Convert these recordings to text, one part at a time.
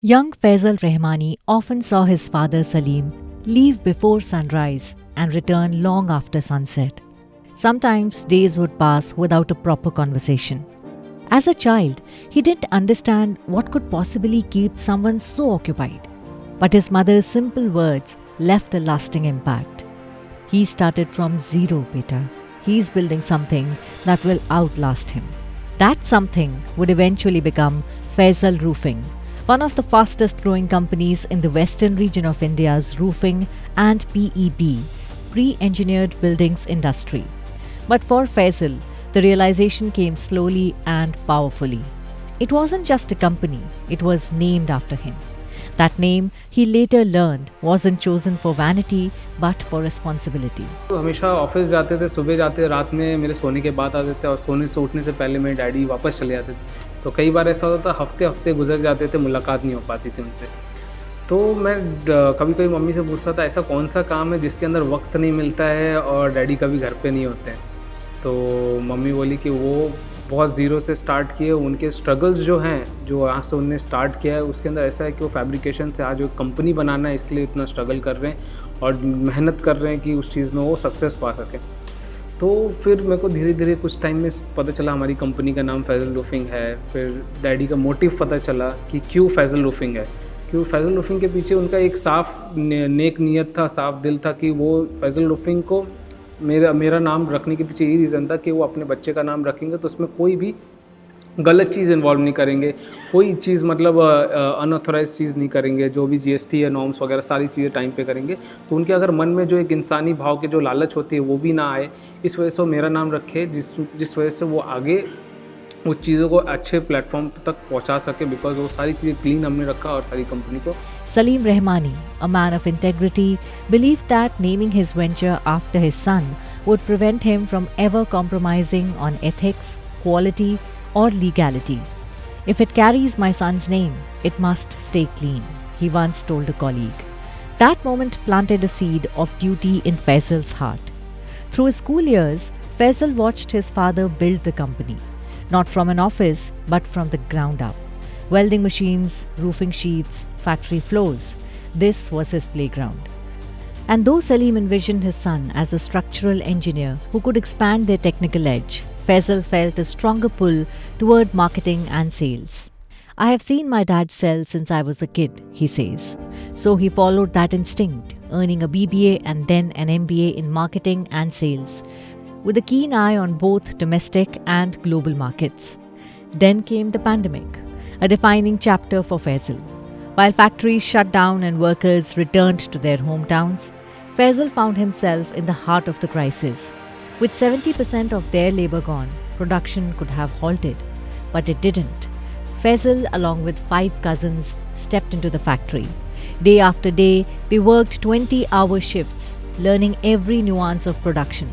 Young Faisal Rahmani often saw his father Salim leave before sunrise and return long after sunset. Sometimes days would pass without a proper conversation. As a child, he didn't understand what could possibly keep someone so occupied. But his mother's simple words left a lasting impact. He started from zero, beta. He's building something that will outlast him. That something would eventually become Faisal Roofing, one of the fastest growing companies in the western region of India's roofing and PEB, pre-engineered buildings industry. But for Faisal, the realization came slowly and powerfully. It wasn't just a company, it was named after him. That name, he later learned, wasn't chosen for vanity but for responsibility. तो हमेशा office जाते थे, सुबह जाते, रात में मेरे सोने के बाद आते थे और सोने से उठने से पहले मेरे डैडी वापस चले जाते थे। तो कई बार ऐसा होता था हफ्ते हफ्ते गुजर जाते थे, मुलाकात नहीं हो पाती थी उनसे। तो मैं कभी कभी मम्मी से पूछता था ऐसा कौन सा काम है जिसके अंदर वक्त नहीं मिलता है और डैडी कभी घर पे नहीं होते हैं। तो मम्मी बोली कि वो बहुत ज़ीरो से स्टार्ट किए, उनके स्ट्रगल्स जो हैं, जो यहाँ से उन्होंने स्टार्ट किया है उसके अंदर ऐसा है कि वो फैब्रिकेशन से आज एक कंपनी बनाना है, इसलिए इतना स्ट्रगल कर रहे हैं और मेहनत कर रहे हैं कि उस चीज़ में वो सक्सेस पा सकें। तो फिर मेरे को धीरे धीरे कुछ टाइम में पता चला हमारी कंपनी का नाम फैज़ल रूफिंग है। फिर डैडी का मोटिव पता चला कि क्यों फैज़ल रूफिंग है। क्यों फैज़ल रूफिंग के पीछे उनका एक साफ नेक नीयत था, साफ दिल था कि वो फैज़ल रूफिंग को मेरा नाम रखने के पीछे यही रीज़न था कि वो अपने बच्चे का नाम रखेंगे तो उसमें कोई भी गलत चीज़ इन्वॉल्व नहीं करेंगे, कोई चीज़ मतलब अनऑथोराइज चीज़ नहीं करेंगे, जो भी जीएसटी है नॉर्म्स वगैरह सारी चीज़ें टाइम पे करेंगे। तो उनके अगर मन में जो एक इंसानी भाव के जो लालच होती है वो भी ना आए, इस वजह से वो मेरा नाम रखे, जिस वजह से वो आगे उस चीज़ों को अच्छे प्लेटफॉर्म तक पहुंचा सके, बिकॉज वो सारी चीज़ें क्लीन हमने रखा और सारी कंपनी को। Salim Rahmani, a man of integrity, believed that naming his venture after his son would prevent him from ever compromising on ethics, quality, or legality. If it carries my son's name, it must stay clean, he once told a colleague. That moment planted a seed of duty in Faisal's heart. Through his school years, Faisal watched his father build the company, not from an office, but from the ground up. Welding machines, roofing sheets, factory floors. This was his playground. And though Salim envisioned his son as a structural engineer who could expand their technical edge, Faisal felt a stronger pull toward marketing and sales. I have seen my dad sell since I was a kid, he says. So he followed that instinct, earning a BBA and then an MBA in marketing and sales, with a keen eye on both domestic and global markets. Then came the pandemic, a defining chapter for Faisal. While factories shut down and workers returned to their hometowns, Faisal found himself in the heart of the crisis. With 70% of their labor gone, production could have halted, but it didn't. Faisal, along with 5 cousins, stepped into the factory. Day after day, they worked 20-hour shifts, learning every nuance of production,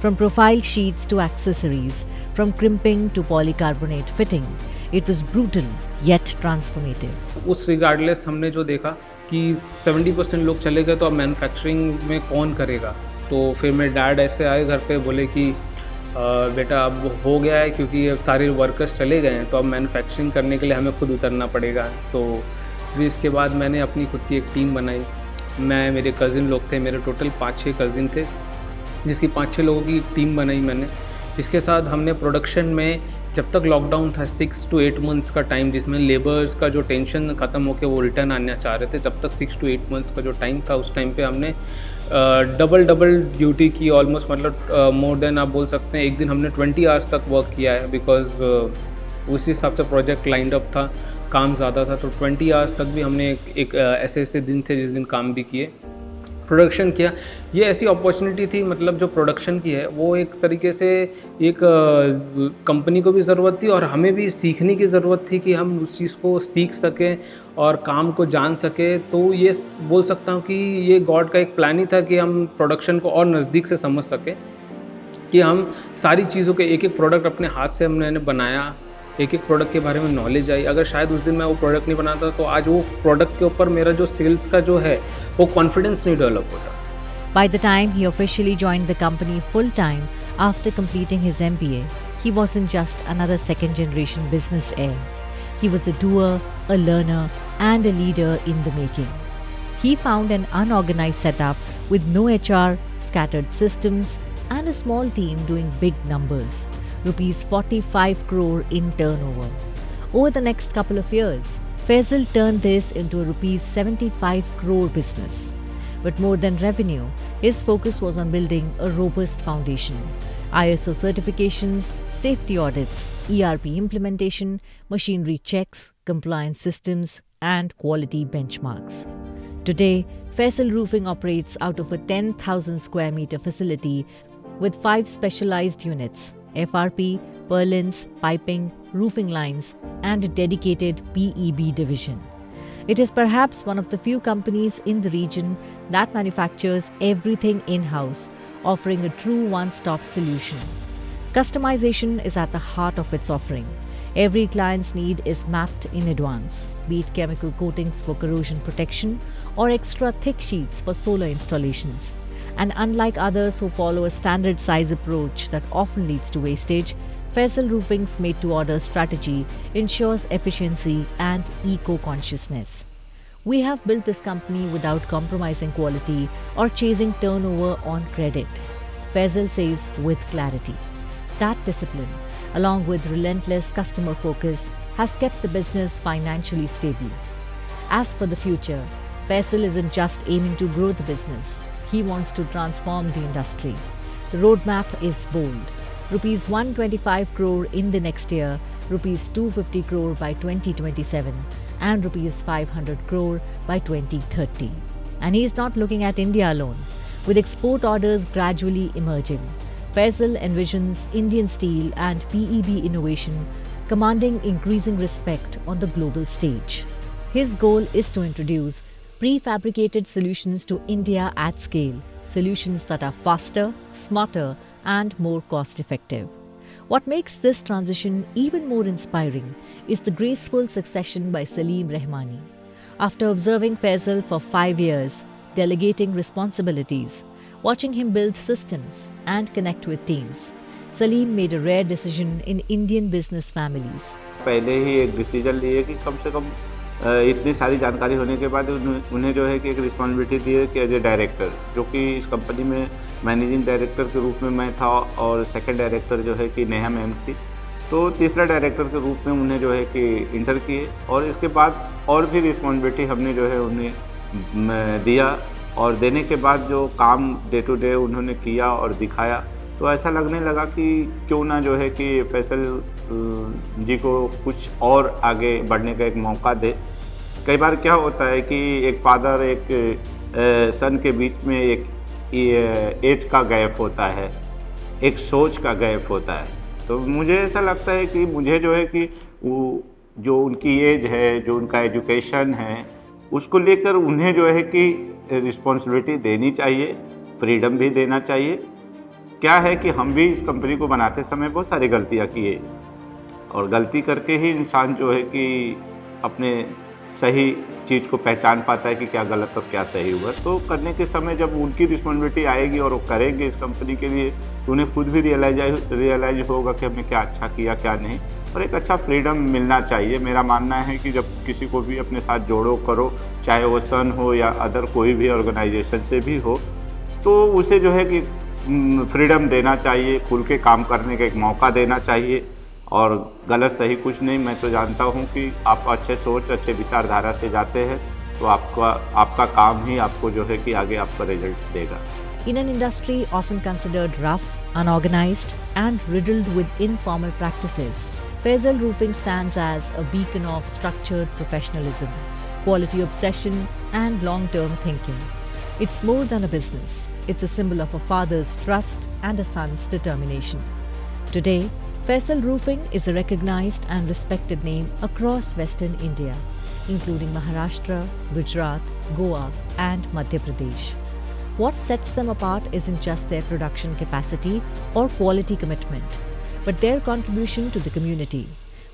from profile sheets to accessories, from crimping to polycarbonate fitting. It was brutal yet transformative. उस regardless हमने जो देखा कि 70% लोग चले गए तो अब मैन्युफैक्चरिंग में कौन करेगा। तो फिर मेरे डैड ऐसे आए घर पे, बोले कि बेटा अब हो गया है क्योंकि अब सारे वर्कर्स चले गए हैं तो अब मैन्युफैक्चरिंग करने के लिए हमें खुद उतरना पड़ेगा। तो फिर इसके बाद मैंने अपनी खुद की एक टीम बनाई। मैं, मेरे कज़िन लोग थे, मेरे टोटल 5-6 कज़िन थे, जिसकी 5-6 लोगों की टीम बनाई मैंने। इसके साथ हमने प्रोडक्शन में, जब तक लॉकडाउन था 6 to 8 मंथ्स का टाइम, जिसमें लेबर्स का जो टेंशन ख़त्म होकर वो रिटर्न आना चाह रहे थे, जब तक 6 to 8 मंथ्स का जो टाइम था उस टाइम पे हमने डबल ड्यूटी की ऑलमोस्ट, मतलब मोर देन आप बोल सकते हैं एक दिन हमने 20 आवर्स तक वर्क किया है, बिकॉज उसी हिसाब से प्रोजेक्ट लाइंड अप था, काम ज़्यादा था। तो 20 आवर्स तक भी हमने एक ऐसे दिन थे जिस दिन काम भी किए, प्रोडक्शन किया। ये ऐसी अपॉर्चुनिटी थी, मतलब जो प्रोडक्शन की है वो एक तरीके से एक कंपनी को भी ज़रूरत थी और हमें भी सीखने की ज़रूरत थी कि हम उस चीज़ को सीख सकें और काम को जान सकें। तो ये बोल सकता हूँ कि ये गॉड का एक प्लान ही था कि हम प्रोडक्शन को और नज़दीक से समझ सकें, कि हम सारी चीज़ों के एक प्रोडक्ट अपने हाथ से हमने बनाया, एक प्रोडक्ट के बारे में नॉलेज आई। अगर शायद उस दिन मैं वो प्रोडक्ट नहीं बनाता तो आज वो प्रोडक्ट के ऊपर मेरा जो सेल्स का जो है वो कॉन्फिडेंस नहीं डेवलप होता। By the time he officially joined the company full-time after completing his MBA, he wasn't just another second-generation business heir. He was a doer, a learner, and a leader in the making. He found an unorganized setup with no HR, scattered systems, and a small team doing big numbers, rupees 45 crore in turnover. Over the next couple of years, Faisal turned this into a rupees 75 crore business. But more than revenue, his focus was on building a robust foundation. ISO certifications, safety audits, ERP implementation, machinery checks, compliance systems, and quality benchmarks. Today, Faisal Roofing operates out of a 10,000 square meter facility with 5 specialized units: FRP, purlins, piping, roofing lines, and a dedicated PEB division. It is perhaps one of the few companies in the region that manufactures everything in-house, offering a true one-stop solution. Customization is at the heart of its offering. Every client's need is mapped in advance, be it chemical coatings for corrosion protection or extra thick sheets for solar installations. And unlike others who follow a standard size approach that often leads to wastage, Faisal Roofing's made-to-order strategy ensures efficiency and eco-consciousness. We have built this company without compromising quality or chasing turnover on credit. Faisal says with clarity. That discipline, along with relentless customer focus, has kept the business financially stable. As for the future, Faisal isn't just aiming to grow the business. He wants to transform the industry. The roadmap is bold. Rupees 125 crore in the next year, rupees 250 crore by 2027, and rupees 500 crore by 2030. And he's not looking at India alone. With export orders gradually emerging, Faisal envisions Indian steel and PEB innovation commanding increasing respect on the global stage. His goal is to introduce prefabricated solutions to India at scale, solutions that are faster, smarter, and more cost-effective. What makes this transition even more inspiring is the graceful succession by Salim Rehmani. After observing Faisal for 5 years, delegating responsibilities, watching him build systems and connect with teams, Salim made a rare decision in Indian business families. पहले ही एक decision लिए कि कम से कम इतनी सारी जानकारी होने के बाद उन्हें जो है कि एक रिस्पॉन्सिबिलिटी दी है कि एज ए डायरेक्टर, जो कि इस कंपनी में मैनेजिंग डायरेक्टर के रूप में मैं था और सेकंड डायरेक्टर जो है कि नेहा मैम थी, तो तीसरा डायरेक्टर के रूप में उन्हें जो है कि इंटर किए और इसके बाद और भी रिस्पॉन्सिबिलिटी हमने जो है उन्हें दिया और देने के बाद जो काम डे टू डे उन्होंने किया और दिखाया, तो ऐसा लगने लगा कि क्यों ना जो है कि फैसल जी को कुछ और आगे बढ़ने का एक मौका दे। कई बार क्या होता है कि एक फादर एक सन के बीच में एक एज का गैप होता है, एक सोच का गैप होता है, तो मुझे ऐसा लगता है कि मुझे जो है कि वो जो उनकी एज है, जो उनका एजुकेशन है, उसको लेकर उन्हें जो है कि रिस्पॉन्सिबिलिटी देनी चाहिए, फ्रीडम भी देना चाहिए। क्या है कि हम भी इस कंपनी को बनाते समय बहुत सारी गलतियां किए और गलती करके ही इंसान जो है कि अपने सही चीज़ को पहचान पाता है कि क्या गलत और क्या सही हुआ। तो करने के समय जब उनकी रिस्पॉन्सिबिलिटी आएगी और वो करेंगे इस कंपनी के लिए, तो उन्हें खुद भी रियलाइज होगा कि हमने क्या अच्छा किया क्या नहीं, और एक अच्छा फ्रीडम मिलना चाहिए। मेरा मानना है कि जब किसी को भी अपने साथ जोड़ो करो, चाहे वो सन हो या अदर कोई भी ऑर्गेनाइजेशन से भी हो, तो उसे जो है कि फ्रीडम देना चाहिए, खुल के काम करने का एक मौका देना चाहिए, और गलत सही कुछ नहीं। मैं तो जानता हूँ कि आप अच्छे सोच अच्छे विचारधारा से जाते हैं तो आपका काम ही आपको जो है कि आगे आपका रिजल्ट देगा। In an industry often considered rough, unorganized, and riddled with informal practices, Faisal Roofing stands as a beacon of structured professionalism, quality obsession, and long-term thinking. It's more than a business. It's a symbol of a father's trust and a son's determination. Today, Faisal Roofing is a recognized and respected name across Western India, including Maharashtra, Gujarat, Goa, and Madhya Pradesh. What sets them apart isn't just their production capacity or quality commitment, but their contribution to the community.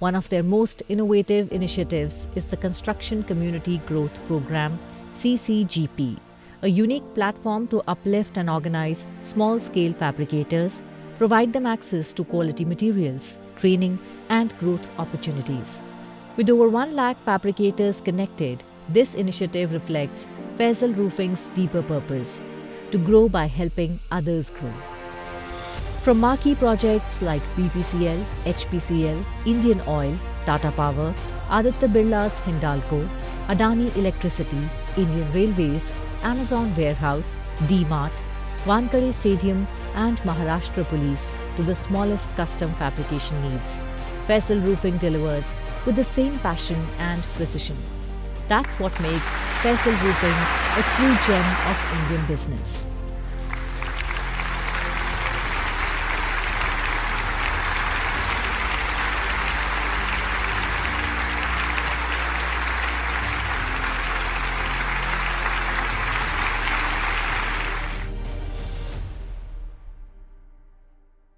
One of their most innovative initiatives is the Construction Community Growth Program, CCGP, a unique platform to uplift and organize small-scale fabricators, provide them access to quality materials, training, and growth opportunities. With over 1 lakh fabricators connected, this initiative reflects Faisal Roofing's deeper purpose to grow by helping others grow. From marquee projects like BPCL, HPCL, Indian Oil, Tata Power, Aditya Birla's Hindalco, Adani Electricity, Indian Railways, Amazon Warehouse, D-Mart, Wankhede Stadium and Maharashtra Police to the smallest custom fabrication needs, Faisal Roofing delivers with the same passion and precision. That's what makes Faisal Roofing a true gem of Indian business.